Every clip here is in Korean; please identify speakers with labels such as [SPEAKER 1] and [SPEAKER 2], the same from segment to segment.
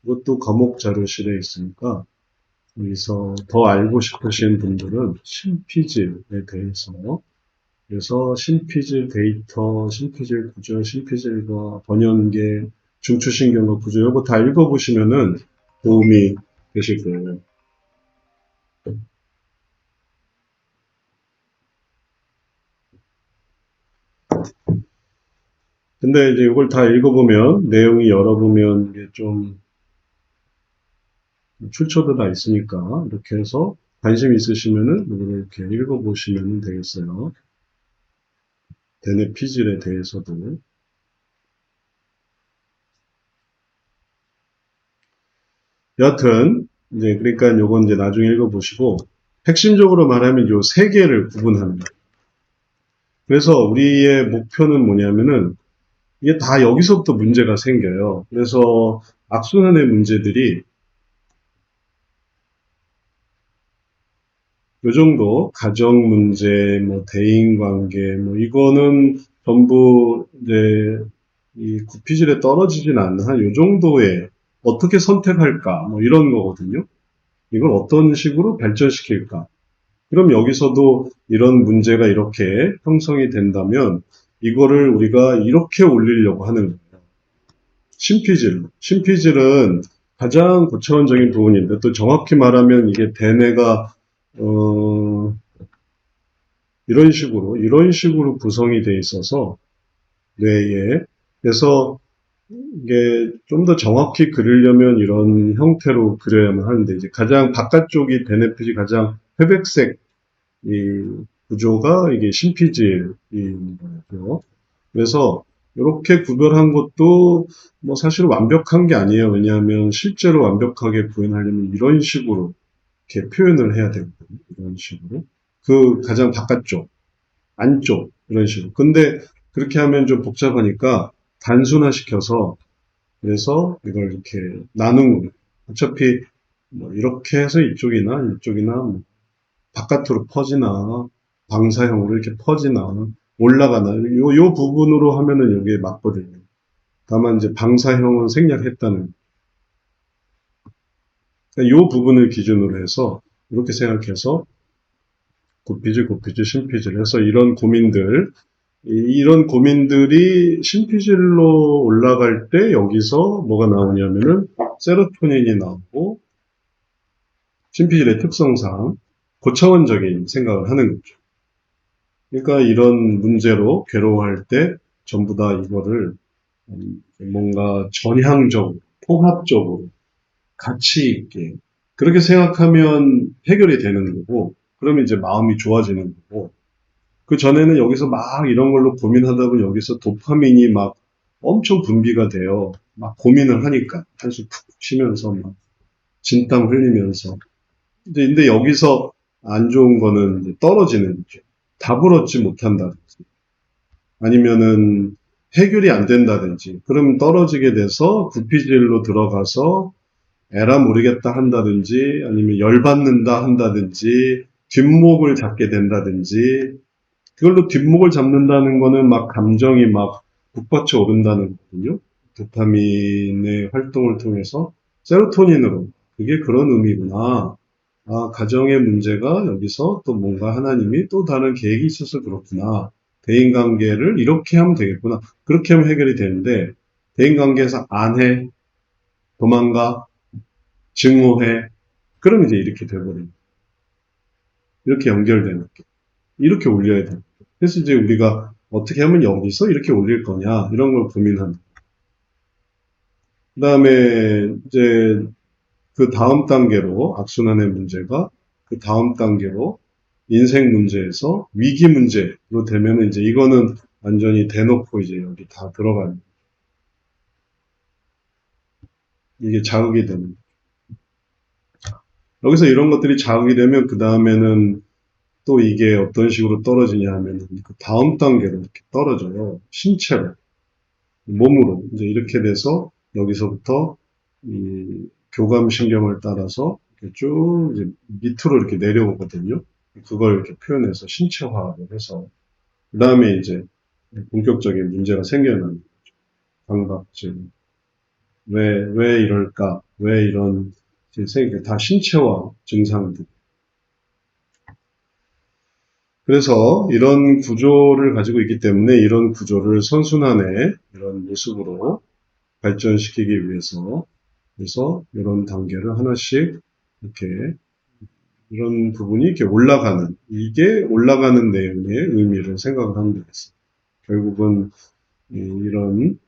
[SPEAKER 1] 이것도 과목 자료실에 있으니까 여기서 더 알고 싶으신 분들은 신피질에 대해서 그래서 신피질 데이터, 신피질 구조, 신피질과 번연계, 중추신경과 구조 이거 다 읽어보시면은 도움이 되실 거예요. 근데 이제 이걸 다 읽어보면 내용이 열어보면 이게 좀 출처도 다 있으니까 이렇게 해서 관심 있으시면은 이렇게 읽어보시면 되겠어요. 대뇌 피질에 대해서도. 여하튼 이제 그러니까 요건 이제 나중에 읽어보시고 핵심적으로 말하면 요 세 개를 구분합니다. 그래서 우리의 목표는 뭐냐면은 이게 다 여기서부터 문제가 생겨요. 그래서 악순환의 문제들이 요 정도 가정 문제, 뭐 대인 관계, 뭐 이거는 전부 이제 이 구피질에 떨어지진 않는 한 요 정도의 어떻게 선택할까 뭐 이런 거거든요. 이걸 어떤 식으로 발전시킬까? 그럼 여기서도 이런 문제가 이렇게 형성이 된다면 이거를 우리가 이렇게 올리려고 하는 거예요. 신피질. 신피질은 가장 고차원적인 부분인데 또 정확히 말하면 이게 대뇌가 이런 식으로 구성이 돼 있어서 뇌에 그래서 이게 좀 더 정확히 그리려면 이런 형태로 그려야만 하는데 이제 가장 바깥쪽이 대뇌피지 가장 회백색 이 구조가 이게 신피질인 거죠. 그래서 이렇게 구별한 것도 뭐 사실 완벽한 게 아니에요. 왜냐하면 실제로 완벽하게 구현하려면 이런 식으로 이렇게 표현을 해야 되거든요. 이런 식으로. 그 가장 바깥쪽, 안쪽 이런 식으로. 근데 그렇게 하면 좀 복잡하니까 단순화시켜서 그래서 이걸 이렇게 나눈 거예요. 어차피 뭐 이렇게 해서 이쪽이나 뭐 바깥으로 퍼지나 방사형으로 이렇게 퍼지나 올라가나 요 부분으로 하면은 여기에 맞거든요. 다만 이제 방사형은 생략했다는 요 부분을 기준으로 해서 이렇게 생각해서 굽피질, 신피질 해서 이런 고민들 이런 고민들이 신피질로 올라갈 때 여기서 뭐가 나오냐면은 세로토닌이 나오고 신피질의 특성상 고차원적인 생각을 하는 거죠. 그러니까 이런 문제로 괴로워할 때 전부 다 이거를 뭔가 전향적으로, 통합적으로, 가치 있게 그렇게 생각하면 해결이 되는 거고 그러면 이제 마음이 좋아지는 거고 그 전에는 여기서 막 이런 걸로 고민하다 보면 여기서 도파민이 막 엄청 분비가 돼요. 막 고민을 하니까 한숨 푹 쉬면서 막 진땀 흘리면서 근데 여기서 안 좋은 거는 떨어지는 거죠. 답을 얻지 못한다든지 아니면은 해결이 안 된다든지 그럼 떨어지게 돼서 구피질로 들어가서 에라 모르겠다 한다든지 아니면 열받는다 한다든지 뒷목을 잡게 된다든지 그걸로 뒷목을 잡는다는 거는 막 감정이 막 북받쳐 오른다는 거거든요. 도파민의 활동을 통해서 세로토닌으로 그게 그런 의미구나. 아, 가정의 문제가 여기서 또 뭔가 하나님이 또 다른 계획이 있어서 그렇구나. 대인관계를 이렇게 하면 되겠구나. 그렇게 하면 해결이 되는데 대인관계에서 안 해, 도망가, 증오해. 그러면 이제 이렇게 돼버립니다. 이렇게 연결되는 게. 이렇게 올려야 돼요. 그래서 이제 우리가 어떻게 하면 여기서 이렇게 올릴 거냐 이런 걸 고민하는. 그 다음에 이제 그 다음 단계로 악순환의 문제가 그 다음 단계로 인생 문제에서 위기 문제로 되면 이제 이거는 완전히 대놓고 이제 여기 다 들어가는 이게 자극이 되는 여기서 이런 것들이 자극이 되면 그 다음에는 또 이게 어떤 식으로 떨어지냐 하면은 그 다음 단계로 이렇게 떨어져요. 신체로 몸으로 이제 이렇게 돼서 여기서부터 이 교감신경을 따라서 이렇게 쭉 이제 밑으로 이렇게 내려오거든요. 그걸 이렇게 표현해서 신체화를 해서 그 다음에 이제 본격적인 문제가 생겨나는 강박증. 왜 이럴까? 왜 이런, 다 신체화 증상들. 그래서 이런 구조를 가지고 있기 때문에 이런 구조를 선순환의 이런 모습으로 발전시키기 위해서 그래서 이런 단계를 하나씩 이렇게 이런 부분이 이렇게 올라가는 이게 올라가는 내용의 의미를 생각을 하면 되겠어요. 결국은 이런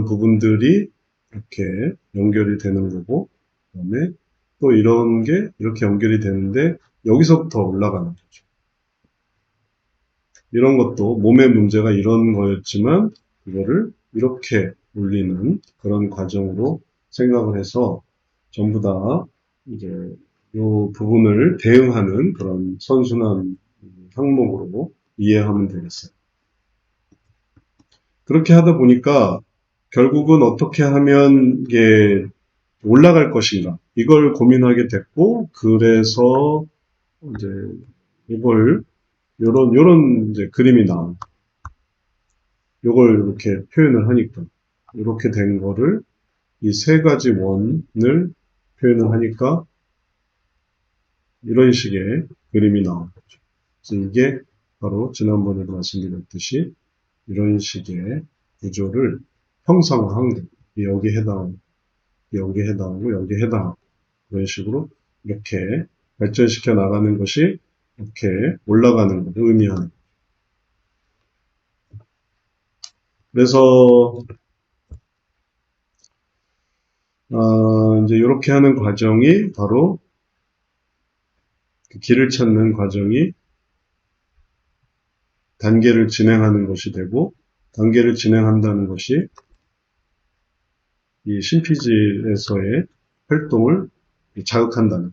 [SPEAKER 1] 부분들이 이렇게 연결이 되는 거고 그다음에 또 이런 게 이렇게 연결이 되는데 여기서부터 올라가는 거죠. 이런 것도 몸의 문제가 이런 거였지만 이거를 이렇게 올리는 그런 과정으로 생각을 해서 전부 다 이제 이 부분을 대응하는 그런 선순환 항목으로 이해하면 되겠어요. 그렇게 하다 보니까 결국은 어떻게 하면 이게 올라갈 것인가 이걸 고민하게 됐고 그래서 이제 이걸 요런 이제 그림이 나온 요걸 이렇게 표현을 하니까 이렇게 된 거를 이 세 가지 원을 표현을 하니까 이런 식의 그림이 나온 거죠. 그래서 이게 바로 지난번에도 말씀드렸듯이 이런 식의 구조를 형상화한 거예요. 여기 해당하고 여기 해당하고 여기 해당하고 그런 식으로 이렇게 발전시켜 나가는 것이 이렇게 올라가는 것을 의미하는 거예요. 그래서 이제 이렇게 하는 과정이 바로 그 길을 찾는 과정이 단계를 진행하는 것이 되고 단계를 진행한다는 것이 이 신피지에서의 활동을 자극한다는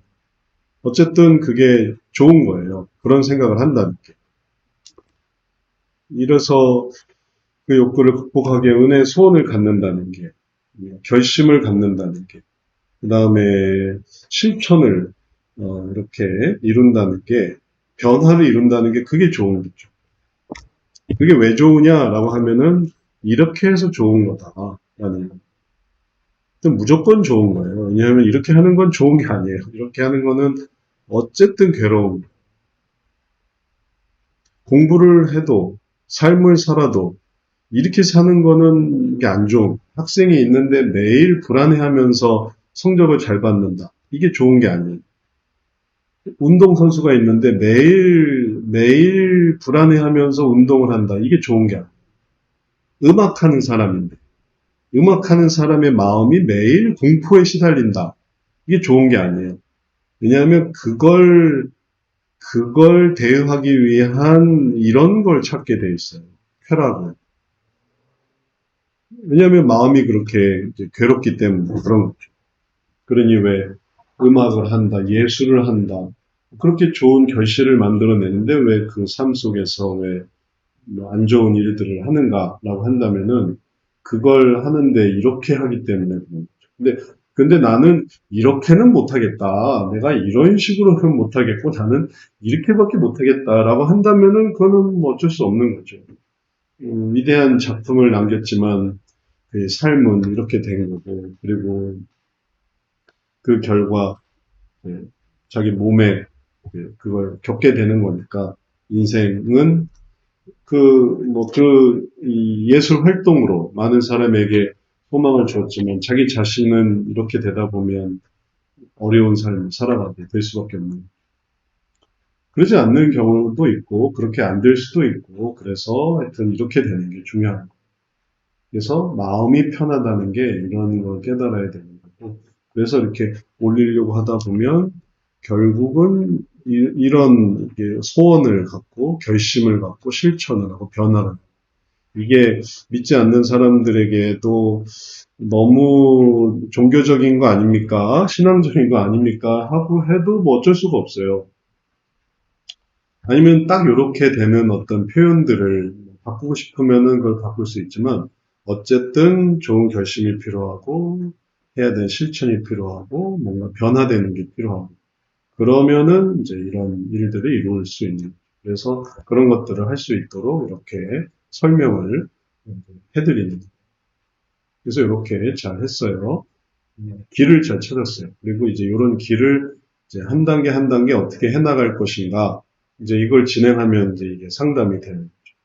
[SPEAKER 1] 어쨌든 그게 좋은 거예요. 그런 생각을 한다는 게. 이래서 그 욕구를 극복하기에 은혜의 소원을 갖는다는 게, 결심을 갖는다는 게, 그 다음에 실천을 이렇게 이룬다는 게, 변화를 이룬다는 게 그게 좋은 거죠. 그게 왜 좋으냐라고 하면은 이렇게 해서 좋은 거다라는 무조건 좋은 거예요. 왜냐하면 이렇게 하는 건 좋은 게 아니에요. 이렇게 하는 거는 어쨌든 괴로움. 공부를 해도 삶을 살아도 이렇게 사는 거는 이게 안 좋은. 학생이 있는데 매일 불안해하면서 성적을 잘 받는다. 이게 좋은 게 아니에요. 운동선수가 있는데 매일 불안해하면서 운동을 한다. 이게 좋은 게 아니에요. 음악하는 사람인데 음악하는 사람의 마음이 매일 공포에 시달린다. 이게 좋은 게 아니에요. 왜냐하면 그걸 대응하기 위한 이런 걸 찾게 돼 있어요. 쾌락을. 왜냐하면 마음이 그렇게 괴롭기 때문에 그런 거죠. 그러니 왜 음악을 한다, 예술을 한다. 그렇게 좋은 결실을 만들어내는데 왜 그 삶 속에서 왜 안 좋은 일들을 하는가라고 한다면은 그걸 하는데 이렇게 하기 때문에 그런 거죠. 근데 나는 이렇게는 못하겠다. 내가 이런 식으로는 못하겠고 나는 이렇게밖에 못하겠다라고 한다면은 그거는 뭐 어쩔 수 없는 거죠. 위대한 작품을 남겼지만 그 삶은 이렇게 된 거고 그리고 그 결과 자기 몸에 그걸 겪게 되는 거니까 인생은 이 예술 활동으로 많은 사람에게 소망을 줬지만 자기 자신은 이렇게 되다 보면 어려운 삶을 살아가게 될 수밖에 없는. 그러지 않는 경우도 있고 그렇게 안 될 수도 있고 그래서 하여튼 이렇게 되는 게 중요한 거예요. 그래서 마음이 편하다는 게 이런 걸 깨달아야 되는 거고 그래서 이렇게 올리려고 하다 보면 결국은 이런 소원을 갖고 결심을 갖고 실천을 하고 변화를 이게 믿지 않는 사람들에게도 너무 종교적인 거 아닙니까? 신앙적인 거 아닙니까? 하고 해도 뭐 어쩔 수가 없어요. 아니면 딱 이렇게 되는 어떤 표현들을 바꾸고 싶으면은 그걸 바꿀 수 있지만 어쨌든 좋은 결심이 필요하고 해야 될 실천이 필요하고 뭔가 변화되는 게 필요하고 그러면은 이제 이런 일들을 이룰 수 있는 그래서 그런 것들을 할 수 있도록 이렇게 설명을 해드리는 그래서 이렇게 잘 했어요. 길을 잘 찾았어요. 그리고 이제 이런 길을 이제 한 단계 한 단계 어떻게 해나갈 것인가, 이제 이걸 진행하면 이제 이게 상담이 되는 거죠.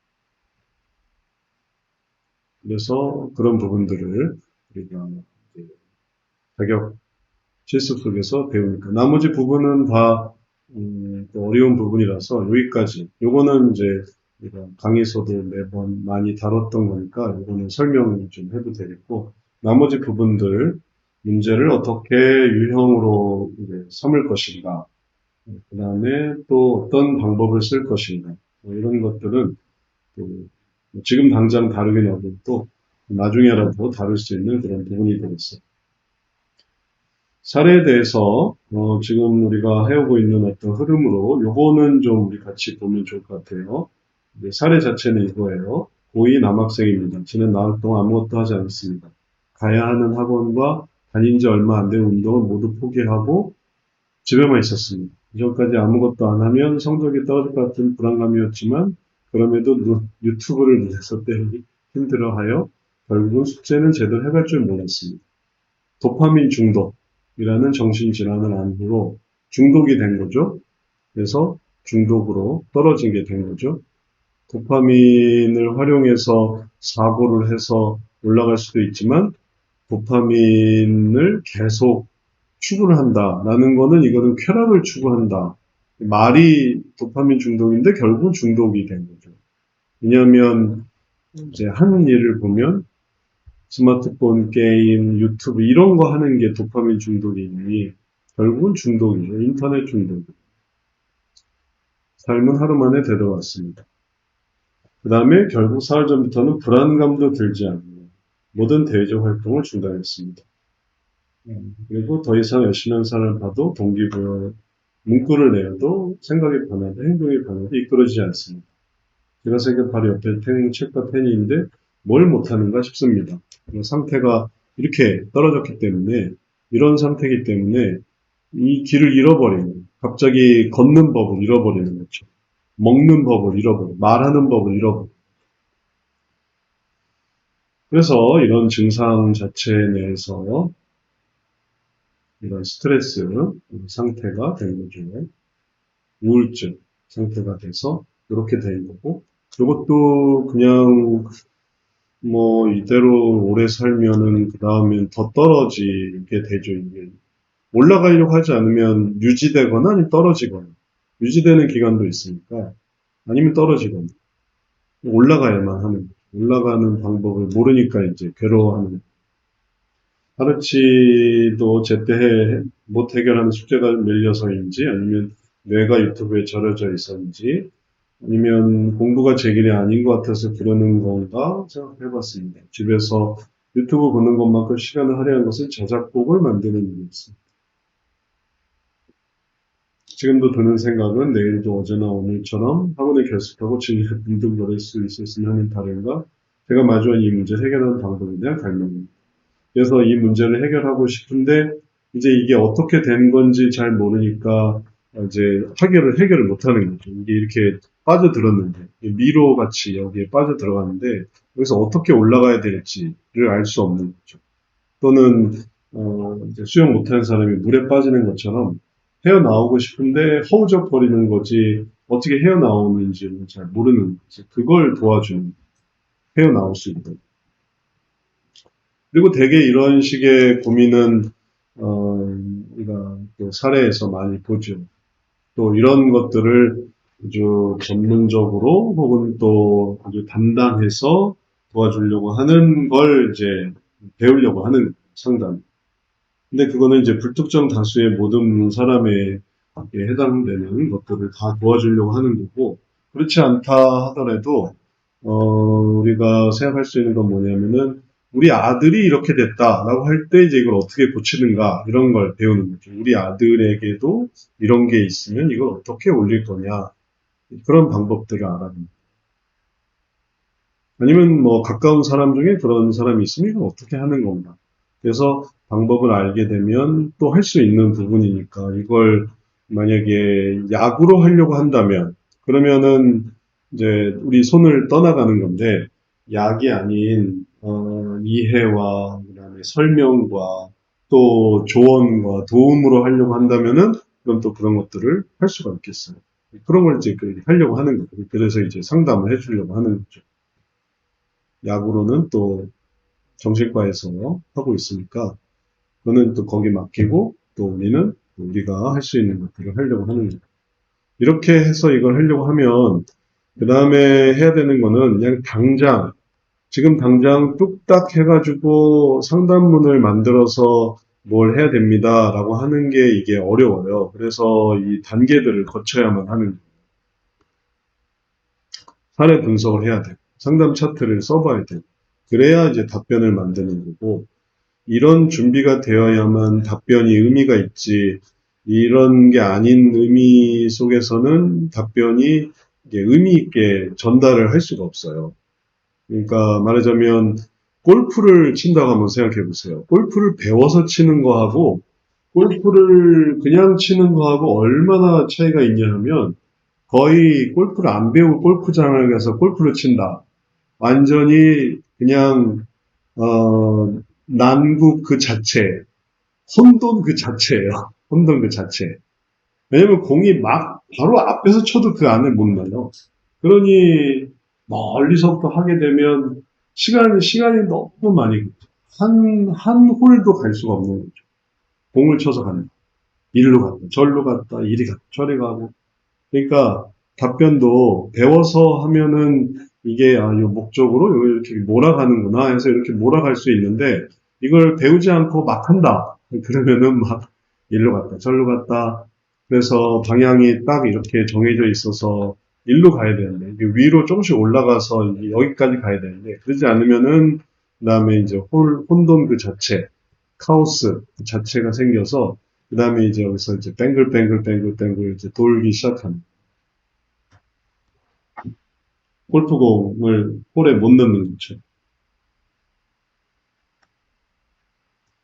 [SPEAKER 1] 그래서 그런 부분들을 우리가 이제 자격 실습 속에서 배우니까 나머지 부분은 다 또 어려운 부분이라서 여기까지. 요거는 이제 우리가 강의에서도 매번 많이 다뤘던 거니까 요거는 설명을 좀 해도 되겠고, 나머지 부분들 문제를 어떻게 유형으로 이제 삼을 것인가, 그 다음에 또 어떤 방법을 쓸 것인가, 뭐 이런 것들은 또 지금 당장 다루긴 어려도 나중에라도 다룰 수 있는 그런 부분이 되겠어요. 사례에 대해서 지금 우리가 해오고 있는 어떤 흐름으로 요거는 좀 우리 같이 보면 좋을 것 같아요. 사례 자체는 이거예요. 고2 남학생입니다. 지난 나흘 동안 아무것도 하지 않습니다. 가야 하는 학원과 다닌 지 얼마 안 된 운동을 모두 포기하고 집에만 있었습니다. 이전까지 아무것도 안 하면 성적이 떨어질 것 같은 불안감이었지만 그럼에도 유튜브를 눈에서 떼기 힘들어하여 결국은 숙제는 제대로 해갈 줄 몰랐습니다. 도파민 중독이라는 정신질환을 안 후로 중독이 된 거죠. 그래서 중독으로 떨어진 게 된 거죠. 도파민을 활용해서 사고를 해서 올라갈 수도 있지만 도파민을 계속 추구를 한다라는 거는 이거는 쾌락을 추구한다. 말이 도파민 중독인데 결국 중독이 된 거죠. 왜냐하면 이제 하는 일을 보면 스마트폰 게임, 유튜브 이런 거 하는 게 도파민 중독이니 결국은 중독이죠. 인터넷 중독. 삶은 하루 만에 되돌아왔습니다. 그 다음에 결국 사흘 전부터는 불안감도 들지 않는 모든 대외적 활동을 중단했습니다. 그리고 더 이상 열심히 하는 사람을 봐도 동기부여, 문구를 내어도 생각이 변하고 행동이 변하고 이끌어지지 않습니다. 제가 생각 바로 옆에 책과 펜이 있는데 뭘 못하는가 싶습니다. 상태가 이렇게 떨어졌기 때문에, 이런 상태이기 때문에 이 길을 잃어버리는, 갑자기 걷는 법을 잃어버리는 거죠. 먹는 법을 잃어버리고, 말하는 법을 잃어버리고. 그래서 이런 증상 자체 내에서 이런 스트레스 상태가 되는 거죠. 우울증 상태가 돼서 이렇게 되는 거고, 이것도 그냥 뭐 이대로 오래 살면은 그 다음엔 더 떨어지게 되죠. 이게 올라가려고 하지 않으면 유지되거나 아니면 떨어지거나, 유지되는 기간도 있으니까, 아니면 떨어지거나 올라가야만 하는 거죠. 올라가는 방법을 모르니까 이제 괴로워하는 거죠. 하루치도 제때 못 해결하는 숙제가 밀려서인지, 아니면 뇌가 유튜브에 절여져 있었는지, 아니면 공부가 제 길이 아닌 것 같아서 그러는 건가 생각해봤습니다. 집에서 유튜브 보는 것만큼 시간을 할애한 것은 저작곡을 만드는 일이었습니다. 지금도 드는 생각은 내일도 어제나 오늘처럼 학원에 결석하고 진리를 문득 버릴 수 있었으면 하는 바람과 제가 마주한 이 문제를 해결하는 방법에 대한 갈망입니다. 그래서 이 문제를 해결하고 싶은데 이제 이게 어떻게 된 건지 잘 모르니까 이제 해결을 못하는 거죠. 이게 이렇게 빠져들었는데 미로 같이 여기에 빠져들어갔는데 여기서 어떻게 올라가야 될지를 알 수 없는 거죠. 또는 이제 수영 못하는 사람이 물에 빠지는 것처럼 헤어나오고 싶은데 허우적 거리는 거지 어떻게 헤어나오는지를 잘 모르는 거지. 그걸 도와주는, 헤어나올 수 있도록. 그리고 대개 이런 식의 고민은 우리가 또 사례에서 많이 보죠. 또 이런 것들을 아주 전문적으로 혹은 또 아주 담당해서 도와주려고 하는 걸 이제 배우려고 하는 상담. 근데 그거는 이제 불특정 다수의 모든 사람에 해당되는 것들을 다 도와주려고 하는 거고, 그렇지 않다 하더라도 우리가 생각할 수 있는 건 뭐냐면은 우리 아들이 이렇게 됐다라고 할 때 이제 이걸 어떻게 고치는가 이런 걸 배우는 거죠. 우리 아들에게도 이런 게 있으면 이걸 어떻게 올릴 거냐, 그런 방법들을 알아봅니다. 아니면 뭐 가까운 사람 중에 그런 사람이 있으면 이걸 어떻게 하는 건가. 그래서 방법을 알게 되면 또 할 수 있는 부분이니까 이걸 만약에 약으로 하려고 한다면 그러면은 이제 우리 손을 떠나가는 건데, 약이 아닌 이해와 그다음에 설명과 또 조언과 도움으로 하려고 한다면은 그럼 또 그런 것들을 할 수가 있겠어요. 그런 걸 이제 하려고 하는 거죠. 그래서 이제 상담을 해주려고 하는 거죠. 약으로는 또 정신과에서 하고 있으니까 그거는 또 거기 맡기고 또 우리는 우리가 할 수 있는 것들을 하려고 하는 거죠. 이렇게 해서 이걸 하려고 하면 그 다음에 해야 되는 거는 그냥 당장 지금 당장 뚝딱 해가지고 상담문을 만들어서 뭘 해야 됩니다라고 하는 게 이게 어려워요. 그래서 이 단계들을 거쳐야만 하는 사례 분석을 해야 돼요. 상담 차트를 써봐야 돼요. 그래야 이제 답변을 만드는 거고 이런 준비가 되어야만 답변이 의미가 있지 이런 게 아닌 의미 속에서는 답변이 의미 있게 전달을 할 수가 없어요. 그러니까 말하자면 골프를 친다고 한번 생각해 보세요. 골프를 배워서 치는 거하고 골프를 그냥 치는 거하고 얼마나 차이가 있냐 하면 거의 골프를 안 배우고 골프장을 가서 골프를 친다. 완전히 그냥 난국 그 자체, 혼돈 그 자체예요. 혼돈 그 자체. 왜냐면 공이 막 바로 앞에서 쳐도 그 안에 못 넣어요. 그러니 멀리서부터 하게 되면 시간이 너무 많이 한 홀도 갈 수가 없는 거죠. 공을 쳐서 가는 거. 일로 갔다, 절로 갔다, 이리 갔다, 저리 가고. 그러니까 답변도 배워서 하면은 이게 요 목적으로 이렇게 몰아가는구나 해서 이렇게 몰아갈 수 있는데 이걸 배우지 않고 막 한다. 그러면은 막 일로 갔다, 절로 갔다. 그래서 방향이 딱 이렇게 정해져 있어서 일로 가야 되는데 이게 위로 조금씩 올라가서 이제 여기까지 가야 되는데 그러지 않으면은 그다음에 이제 혼돈 그 자체, 카오스 그 자체가 생겨서 그다음에 이제 여기서 이제 뱅글뱅글 이제 돌기 시작합니다. 골프공을 홀에 못 넣는 거죠.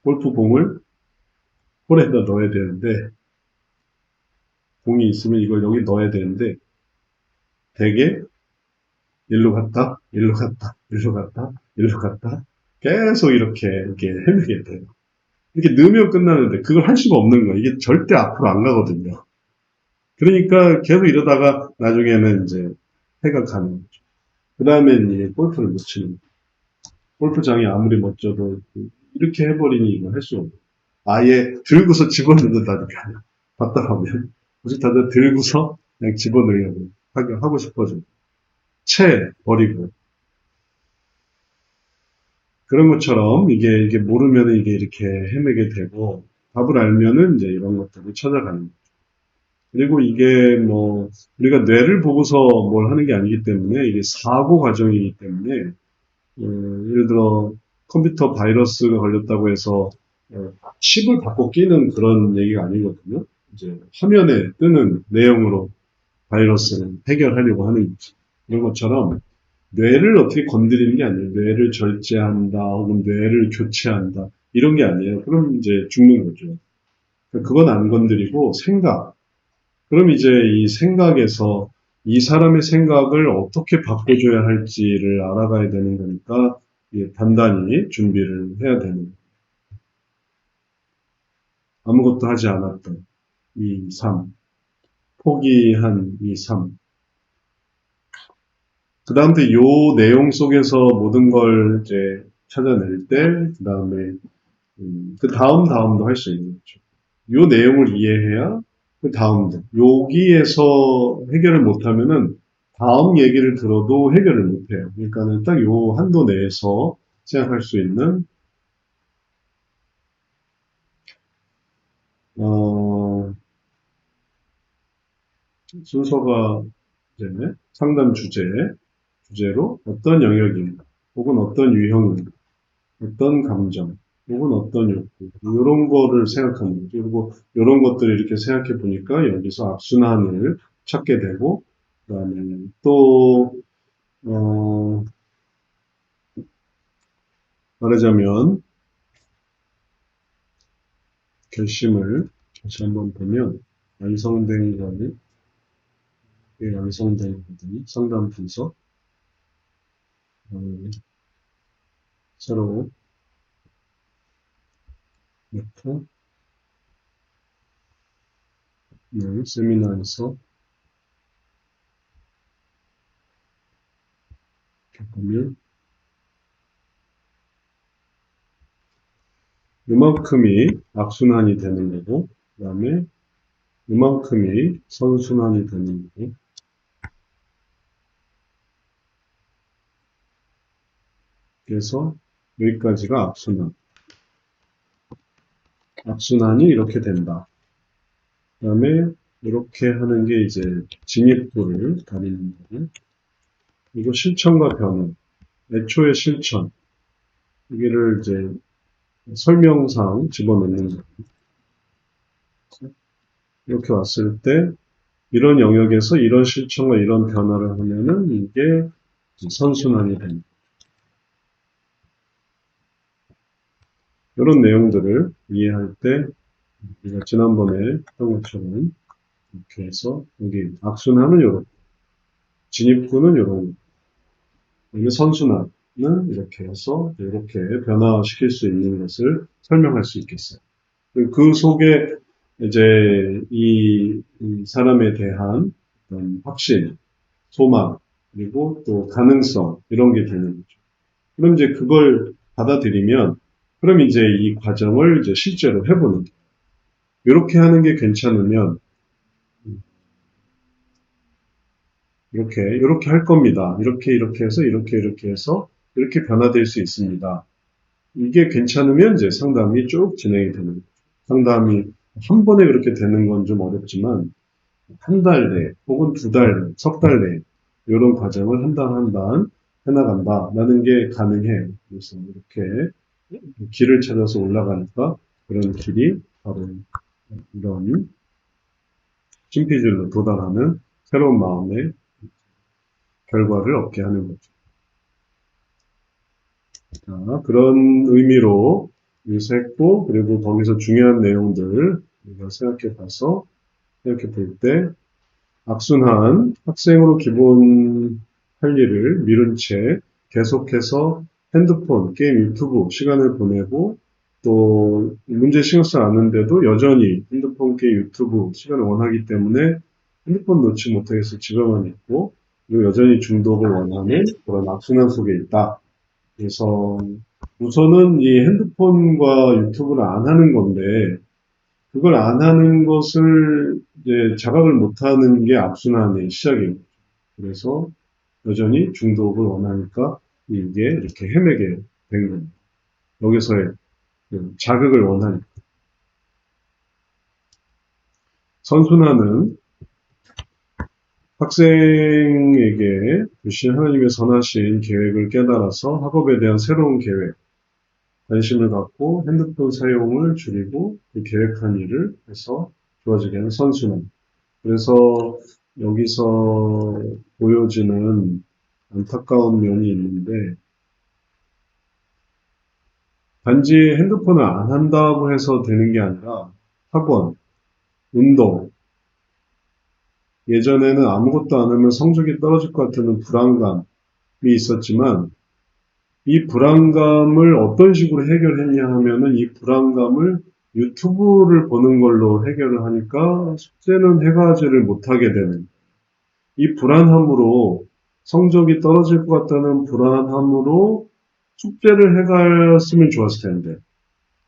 [SPEAKER 1] 골프공을 홀에다 넣어야 되는데 공이 있으면 이걸 여기 넣어야 되는데 되게 일로 갔다 일로 갔다 일로 갔다 일로 갔다 계속 이렇게 헤매게 돼요. 이렇게 넣으면 끝나는데 그걸 할 수가 없는 거예요. 이게 절대 앞으로 안 가거든요. 그러니까 계속 이러다가 나중에는 이제 해가 가는 거죠. 그 다음엔 이제 골프를 못 치는 거예요. 골프장이 아무리 멋져도 이렇게 해버리니 이걸 할 수가 없어요. 아예 들고서 집어넣는다니까요. 답답하면. 굳이 다들 들고서 그냥 집어넣으려고 하고 싶어져. 채 버리고. 그런 것처럼 이게 모르면 이게 이렇게 헤매게 되고 답을 알면은 이제 이런 것들을 찾아가는 거죠. 그리고 이게 뭐 우리가 뇌를 보고서 뭘 하는 게 아니기 때문에 이게 사고 과정이기 때문에 예를 들어 컴퓨터 바이러스가 걸렸다고 해서 칩을 바꿔 끼는 그런 얘기가 아니거든요. 이제 화면에 뜨는 내용으로 바이러스를 해결하려고 하는 거지. 이런 것처럼 뇌를 어떻게 건드리는 게 아니에요. 뇌를 절제한다 혹은 뇌를 교체한다 이런 게 아니에요. 그럼 이제 죽는 거죠. 그건 안 건드리고 생각. 그럼 이제 이 생각에서 이 사람의 생각을 어떻게 바꿔줘야 할지를 알아가야 되는 거니까 단단히 준비를 해야 되는 아무것도 하지 않았던 이 삶, 포기한 이 삶. 그 다음부터 요 내용 속에서 모든 걸 이제 찾아낼 때, 그 다음에 그 다음도 할 수 있는 거죠. 요 내용을 이해해야 그 다음도. 여기에서 해결을 못하면은 다음 얘기를 들어도 해결을 못해요. 그러니까는 딱 요 한도 내에서 생각할 수 있는 어, 순서가 이제 상담 주제로 어떤 영역인가, 혹은 어떤 유형인가, 어떤 감정, 혹은 어떤 욕구, 이런 거를 생각하는 거죠. 그리고 이런 것들을 이렇게 생각해 보니까 여기서 악순환을 찾게 되고, 그 다음에 또, 말하자면, 결심을 다시 한번 보면, 완성된 거는, 완성된 거니, 상담 분석, 어, 새로 넣고, 네, 세미나에서 이렇게 보면 이만큼이 악순환이 되는 거고, 그 다음에 이만큼이 선순환이 되는 거고, 그래서 여기까지가 악순환. 악순환이 이렇게 된다. 그 다음에 이렇게 하는 게 이제 진입부를 가리는 거고, 그리고 실천과 변화. 애초의 실천. 여기를 이제 설명상 집어넣는 거고. 이렇게 왔을 때 이런 영역에서 이런 실천과 이런 변화를 하면은 이게 선순환이 됩니다. 이런 내용들을 이해할 때 우리가 지난번에 했던 것처럼 이렇게 해서 여기 악순환은 이렇게, 진입구는 이런, 선순환은 이렇게 해서 이렇게 변화시킬 수 있는 것을 설명할 수 있겠어요. 그 속에 이제 이 사람에 대한 어떤 확신, 소망, 그리고 또 가능성, 이런 게 되는 거죠. 그럼 이제 그걸 받아들이면, 그럼 이제 이 과정을 이제 실제로 해보는 거예요. 이렇게 하는 게 괜찮으면, 이렇게 할 겁니다. 이렇게 해서, 이렇게 해서, 이렇게 변화될 수 있습니다. 이게 괜찮으면 이제 상담이 쭉 진행이 되는 거죠. 상담이 한 번에 그렇게 되는 건 좀 어렵지만, 한 달 내, 혹은 두 달 내, 석 달 내, 이런 과정을 한 단 한 단 해나간다라는 게 가능해요. 그래서 이렇게 길을 찾아서 올라가니까 그런 길이 바로 이런 신피질로 도달하는 새로운 마음의 결과를 얻게 하는 거죠. 자, 그런 의미로 유세했고, 그리고 거기서 중요한 내용들을 우리가 생각해 봐서, 생각해 볼 때, 악순환, 학생으로 기본 할 일을 미룬 채 계속해서 핸드폰, 게임, 유튜브 시간을 보내고, 또 문제 신경 쓰지 않는데도 여전히 핸드폰, 게임, 유튜브 시간을 원하기 때문에 핸드폰 놓지 못하겠어 집에만 있고, 그리고 여전히 중독을 원하는 그런 악순환 속에 있다. 그래서 우선은 이 핸드폰과 유튜브를 안 하는 건데, 그걸 안 하는 것을 이제 자각을 못 하는 게 악순환의 시작인 거죠. 그래서 여전히 중독을 원하니까 이게 이렇게 헤매게 된 겁니다. 여기서의 그 자극을 원하니까. 선순환은 학생에게 주신 하나님의 선하신 계획을 깨달아서 학업에 대한 새로운 계획, 관심을 갖고 핸드폰 사용을 줄이고 그 계획한 일을 해서 좋아지게 하는 선순환. 그래서 여기서 보여지는 안타까운 면이 있는데, 단지 핸드폰을 안 한다고 해서 되는 게 아니라 학원, 운동, 예전에는 아무것도 안 하면 성적이 떨어질 것 같다는 불안감이 있었지만, 이 불안감을 어떤 식으로 해결했냐 하면은 이 불안감을 유튜브를 보는 걸로 해결을 하니까 숙제는 해가지를 못하게 되는, 이 불안함으로, 성적이 떨어질 것 같다는 불안함으로 숙제를 해갔으면 좋았을 텐데,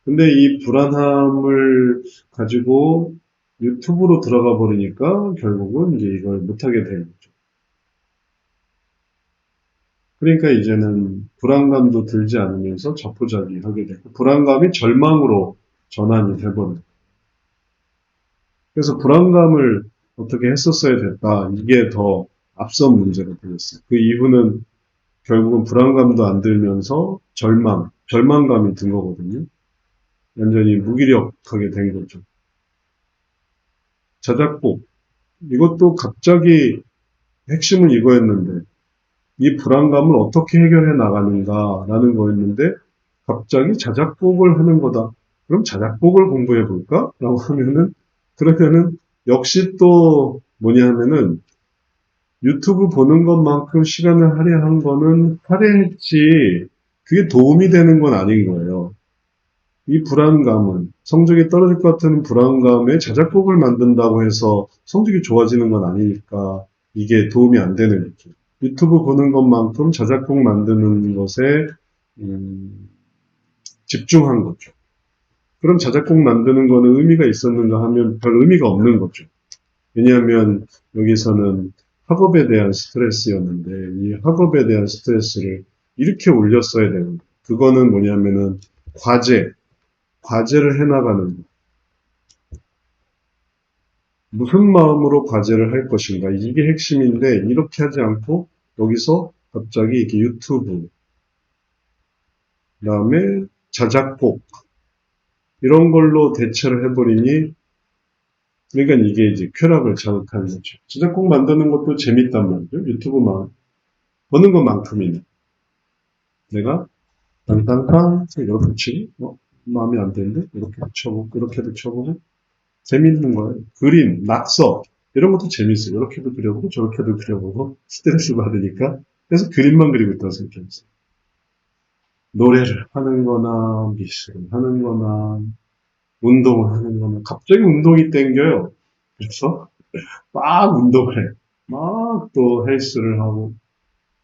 [SPEAKER 1] 근데 이 불안함을 가지고 유튜브로 들어가 버리니까 결국은 이제 이걸 못하게 되는 거죠. 그러니까 이제는 불안감도 들지 않으면서 자포자기하게 되고, 불안감이 절망으로 전환이 돼버려요. 그래서 불안감을 어떻게 했었어야 됐다, 이게 더 앞선 문제가 되겠어요. 그 이후는 결국은 불안감도 안 들면서 절망감이 든 거거든요. 완전히 무기력하게 된 거죠. 자작곡, 이것도 갑자기 핵심은 이거였는데, 이 불안감을 어떻게 해결해 나가는가라는 거였는데, 갑자기 자작곡을 하는 거다. 그럼 자작곡을 공부해 볼까? 라고 하면은, 그러면은, 역시 또 뭐냐 하면은, 유튜브 보는 것만큼 시간을 할애한 거는 할애했지, 그게 도움이 되는 건 아닌 거예요. 이 불안감은 성적이 떨어질 것 같은 불안감에 자작곡을 만든다고 해서 성적이 좋아지는 건 아니니까 이게 도움이 안 되는 거죠. 유튜브 보는 것만큼 자작곡 만드는 것에 음, 집중한 거죠. 그럼 자작곡 만드는 거는 의미가 있었는가 하면 별 의미가 없는 거죠. 왜냐하면 여기서는 학업에 대한 스트레스였는데 이 학업에 대한 스트레스를 이렇게 올렸어야 되는 거예요. 그거는 뭐냐면은 과제를 해나가는 거. 무슨 마음으로 과제를 할 것인가. 이게 핵심인데 이렇게 하지 않고 여기서 갑자기 이렇게 유튜브, 그다음에 자작곡 이런 걸로 대체를 해버리니 그러니까 이게 이제 쾌락을 자극하는 거죠. 자작곡 만드는 것도 재밌단 말이죠. 유튜브만 보는 것만큼이나 내가 땅땅땅 이렇게 치고 마음에 안 드는데 이렇게 쳐보고 이렇게도 쳐보고 재밌는 거예요. 그림, 낙서 이런 것도 재밌어요. 이렇게도 그려보고 저렇게도 그려보고 스트레스 받으니까 그래서 그림만 그리고 있다고 생각했어요. 노래를 하는 거나 미술을 하는 거나 운동을 하는 거나 갑자기 운동이 땡겨요. 그래서 막 운동을 해. 막 또 헬스를 하고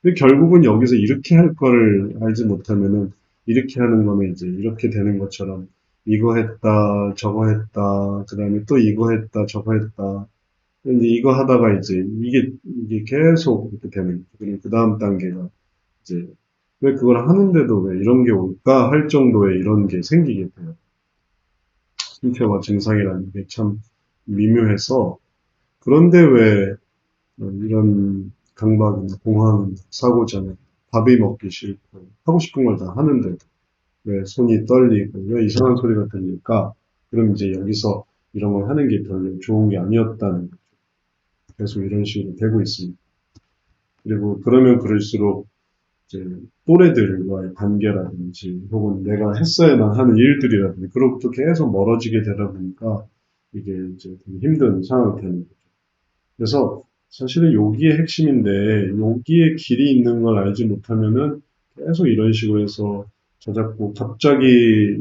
[SPEAKER 1] 근데 결국은 여기서 이렇게 할 거를 알지 못하면은 이렇게 하는 거는 이제 이렇게 되는 것처럼 이거 했다, 저거 했다, 그 다음에 또 이거 했다, 저거 했다. 근데 이거 하다가 이제 이게 계속 이렇게 되는 거죠. 그리고 그 다음 단계가 이제 왜 그걸 하는데도 왜 이런 게 올까 할 정도의 이런 게 생기게 돼요. 신체와 증상이라는 게 참 미묘해서 그런데 왜 이런 강박이나 공황, 사고잖아요. 밥이 먹기 싫고 하고 싶은 걸 다 하는데도 왜 손이 떨리고 왜 이상한 소리가 들릴까? 그럼 이제 여기서 이런 걸 하는 게 별로 좋은 게 아니었다는 거죠. 계속 이런 식으로 되고 있습니다. 그리고 그러면 그럴수록 이제 또래들과의 관계라든지 혹은 내가 했어야만 하는 일들이라든지 그런 것도 계속 멀어지게 되다 보니까 이게 이제 되게 힘든 상황이 되는 거죠. 그래서 사실은 여기의 핵심인데 여기에 길이 있는 걸 알지 못하면은 계속 이런 식으로 해서 저작고 갑자기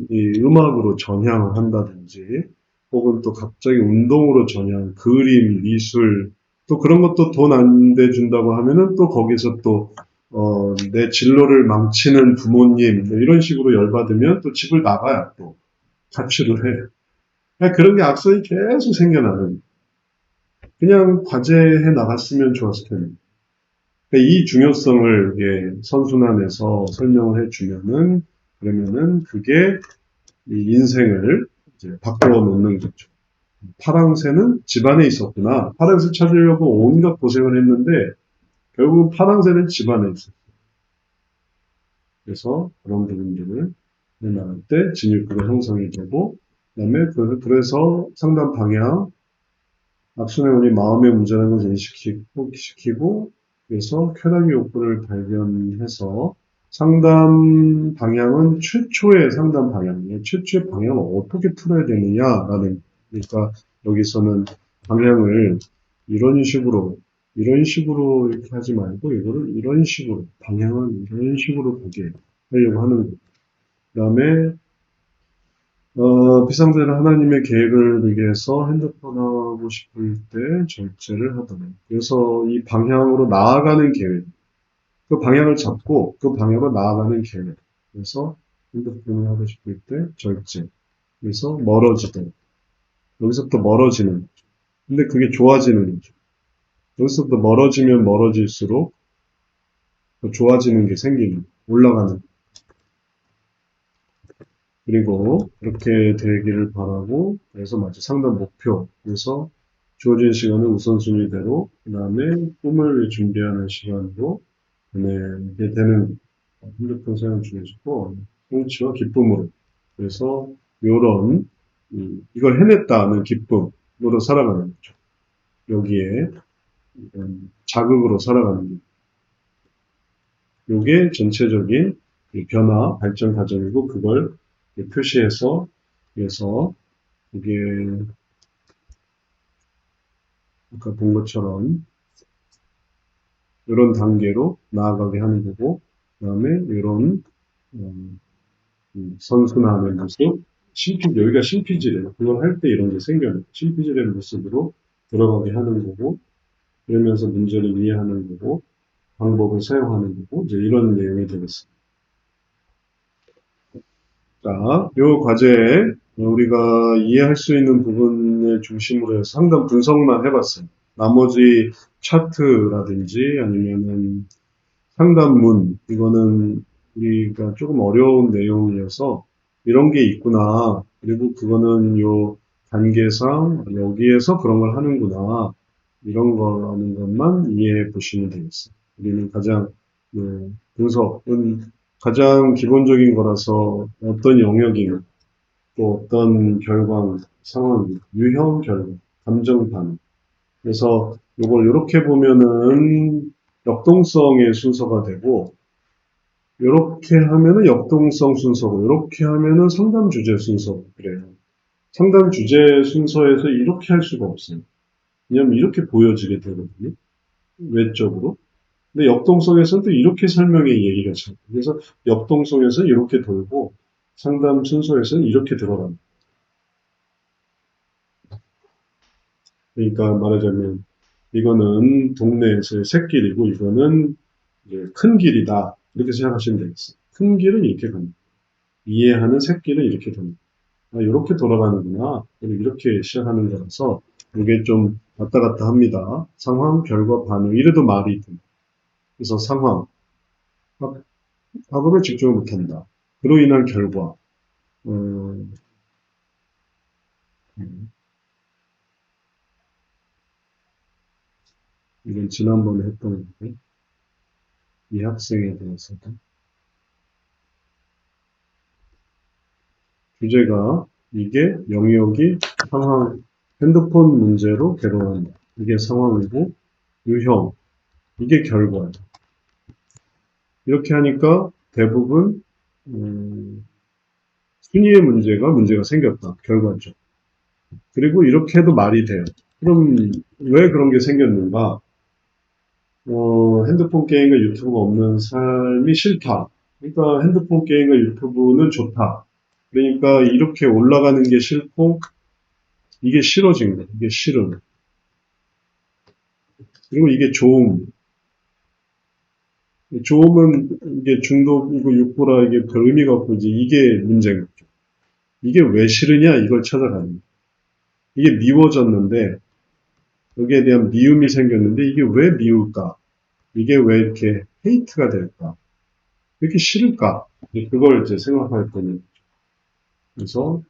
[SPEAKER 1] 이 음악으로 전향을 한다든지 혹은 또 갑자기 운동으로 전향, 그림, 미술 또 그런 것도 돈 안 대준다고 하면은 또 거기서 또 내 진로를 망치는 부모님 뭐 이런 식으로 열받으면 또 집을 나가야 또 자취를 해. 그냥 그런 게 악순이 계속 생겨나는 그냥 과제해 나갔으면 좋았을 텐데. 그러니까 이 중요성을 이게 선순환해서 설명을 해주면은, 그러면은 그게 이 인생을 이제 바꿔 놓는 거죠. 파랑새는 집안에 있었구나. 파랑새 찾으려고 온갖 고생을 했는데, 결국 파랑새는 집안에 있었어요. 그래서 그런 부분들을 해나갈 때 진입구가 형성이 되고, 그다음에 그래서 상담 방향, 악순환 우리 마음의 문제라는 것을 인식시키고, 그래서 쾌락의 욕구를 발견해서 상담 방향은 최초의 상담 방향이에요. 최초의 방향을 어떻게 풀어야 되느냐라는, 그러니까 여기서는 방향을 이런 식으로, 이런 식으로 이렇게 하지 말고, 이거를 이런 식으로, 방향을 이런 식으로 보게 하려고 하는 거예요. 그 다음에 비상대는 하나님의 계획을 위해서 핸드폰 하고 싶을 때 절제를 하더라. 그래서 이 방향으로 나아가는 계획, 그 방향을 잡고 그 방향으로 나아가는 계획. 그래서 핸드폰을 하고 싶을 때 절제. 그래서 멀어지도록. 여기서부터 멀어지는 거죠. 근데 그게 좋아지는 거죠. 여기서부터 멀어지면 멀어질수록 더 좋아지는 게 생기는, 올라가는. 그리고 그렇게 되기를 바라고 그래서 마치 상담 목표 그래서 주어진 시간을 우선순위대로 그 다음에 꿈을 준비하는 시간으로 보내게 되는 핸드폰 사용 중이시고 성취와 기쁨으로 그래서 이런 이걸 해냈다는 기쁨으로 살아가는 거죠. 여기에 자극으로 살아가는 거죠. 이게 전체적인 변화 발전 과정이고 그걸 표시해서 그래서 이게 아까 본 것처럼 이런 단계로 나아가게 하는 거고, 그 다음에 이런 음, 선순환의 모습, 여기가 신피질이에요. 그걸 할 때 이런 게 생겨요. 신피질의 모습으로 들어가게 하는 거고, 그러면서 문제를 이해하는 거고, 방법을 사용하는 거고, 이제 이런 내용이 되겠습니다. 자, 요 과제에 우리가 이해할 수 있는 부분을 중심으로 해서 상담 분석만 해봤어요. 나머지 차트라든지 아니면은 상담문, 이거는 우리가 조금 어려운 내용이어서 이런 게 있구나. 그리고 그거는 요 단계상 여기에서 그런 걸 하는구나. 이런 거라는 것만 이해해 보시면 되겠어요. 우리는 가장 분석은 가장 기본적인 거라서 어떤 영역이고 또 어떤 결과, 상황, 유형 결과, 감정 반응. 그래서 이걸 이렇게 보면은 역동성의 순서가 되고 이렇게 하면은 역동성 순서고 이렇게 하면은 상담 주제 순서고 그래요. 상담 주제 순서에서 이렇게 할 수가 없어요. 왜냐면 이렇게 보여지게 되거든요. 외적으로. 근데 역동성에서는 또 이렇게 설명의 얘기가 참. 그래서 역동성에서 이렇게 돌고 상담 순서에서는 이렇게 들어갑니다. 그러니까 말하자면 이거는 동네에서의 샛길이고 이거는 이제 큰 길이다. 이렇게 생각하시면 되겠어요. 큰 길은 이렇게 갑니다. 이해하는 샛길은 이렇게 됩니다. 아, 이렇게 돌아가는구나. 이렇게 시작하는 거라서 이게 좀 왔다 갔다 합니다. 상황, 결과, 반응. 이래도 말이 됩니다. 그래서 상황, 학업에 집중을 못한다. 그로 인한 결과. 어, 이건 지난번에 했던 건데 이 학생에 대해서도 주제가 이게 영역이 상황, 핸드폰 문제로 괴로워한다. 이게 상황이고 유형, 이게 결과예요. 이렇게 하니까 대부분 순위의 문제가 생겼다. 결과죠. 그리고 이렇게 해도 말이 돼요. 그럼 왜 그런 게 생겼는가? 핸드폰 게임과 유튜브가 없는 삶이 싫다. 그러니까 핸드폰 게임과 유튜브는 좋다. 그러니까 이렇게 올라가는 게 싫고 이게 싫어진 거예요. 이게 싫음. 그리고 이게 좋음. 좋음은 이게 중독이고 욕구라 이게 별 의미가 없고 이게 문제인 거죠. 이게 왜 싫으냐 이걸 찾아가는 거예요. 이게 미워졌는데 여기에 대한 미움이 생겼는데 이게 왜 미울까? 이게 왜 이렇게 헤이트가 될까? 왜 이렇게 싫을까? 그걸 이제 생각할 때는 그래서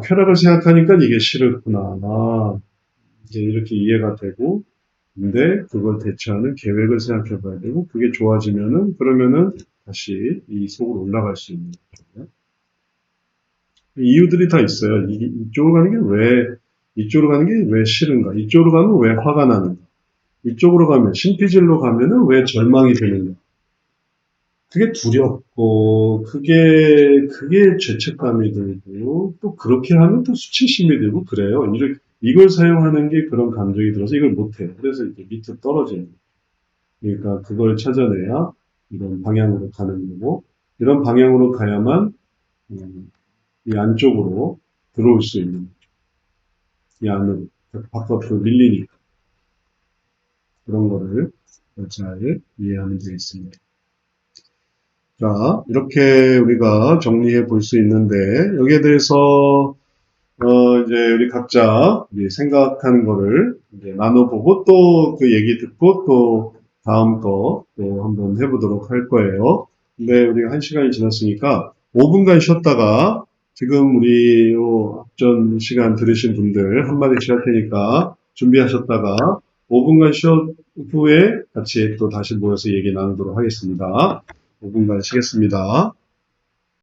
[SPEAKER 1] 쾌락을 생각하니까 이게 싫었구나. 아, 이제 이렇게 이해가 되고 근데 그걸 대처하는 계획을 생각해 봐야 되고 그게 좋아지면은 그러면은 다시 이 속으로 올라갈 수 있는 거죠. 이유들이 다 있어요. 이쪽으로 가는 게 이쪽으로 가는 게 왜 싫은가? 이쪽으로 가면 왜 화가 나는가? 이쪽으로 가면, 신피질로 가면은 왜 절망이 되는가? 그게 두렵고, 그게 죄책감이 들고, 또 그렇게 하면 또 수치심이 들고, 그래요. 이걸 사용하는 게 그런 감정이 들어서 이걸 못해요. 그래서 이제 밑으로 떨어지는 거예요. 그러니까 그걸 찾아내야 이런 방향으로 가는 거고, 이런 방향으로 가야만, 이 안쪽으로 들어올 수 있는, 이 안으로, 바깥으로 밀리니까. 그런 거를 잘 이해하면 되겠습니다. 자, 이렇게 우리가 정리해 볼 수 있는데, 여기에 대해서, 이제 우리 각자 생각하는 거를 이제 나눠보고 또 그 얘기 듣고 또 다음 거 또 한번 해보도록 할 거예요. 근데 우리가 1시간이 지났으니까 5분간 쉬었다가 지금 우리 앞전 시간 들으신 분들 한마디씩 할 테니까 준비하셨다가 5분간 쉬었 후에 같이 또 다시 모여서 얘기 나누도록 하겠습니다. 5분간 쉬겠습니다.